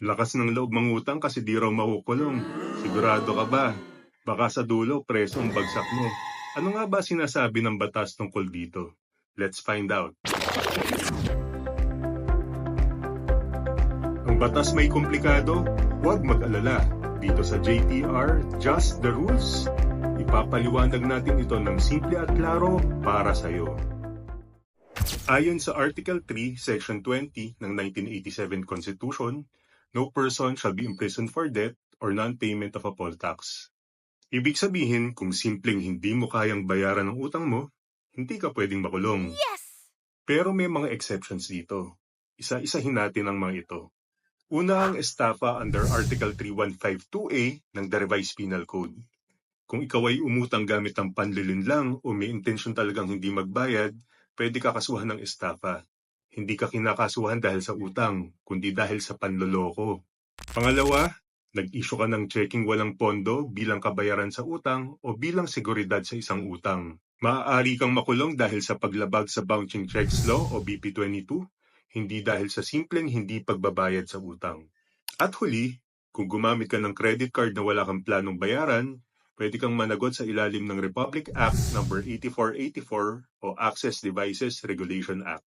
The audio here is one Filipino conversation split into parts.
Lakas ng loob mangutang kasi di raw makukulong. Sigurado ka ba? Baka sa dulo, preso ang bagsak mo. Ano nga ba sinasabi ng batas tungkol dito? Let's find out. Ang batas may komplikado? Huwag mag-alala. Dito sa JTR, Just the Rules, ipapaliwanag natin ito ng simple at klaro para sa iyo. Ayon sa Article 3, Section 20 ng 1987 Constitution, no person shall be imprisoned for debt or non-payment of a poll tax. Ibig sabihin, kung simpleng hindi mo kayang bayaran ang utang mo, hindi ka pwedeng makulong. Yes! Pero may mga exceptions dito. Isa-isahin natin ang mga ito. Una ang estafa under Article 3152A ng the Revised Penal Code. Kung ikaw ay umutang gamit ang panlilinlang o may intensyon talagang hindi magbayad, pwede ka kasuhan ng estafa. Hindi ka kinakasuhan dahil sa utang, kundi dahil sa panloloko. Pangalawa, nag-issue ka ng checking walang pondo bilang kabayaran sa utang o bilang seguridad sa isang utang. Maaari kang makulong dahil sa paglabag sa Bouncing Checks Law o BP22, hindi dahil sa simpleng hindi pagbabayad sa utang. At huli, kung gumamit ka ng credit card na wala kang planong bayaran, pwede kang managot sa ilalim ng Republic Act No. 8484 o Access Devices Regulation Act.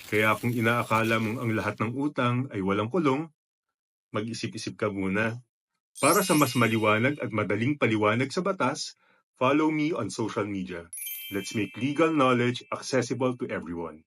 Kaya kung inaakala mong ang lahat ng utang ay walang kulong, mag-isip-isip ka muna. Para sa mas maliwanag at madaling paliwanag sa batas, follow me on social media. Let's make legal knowledge accessible to everyone.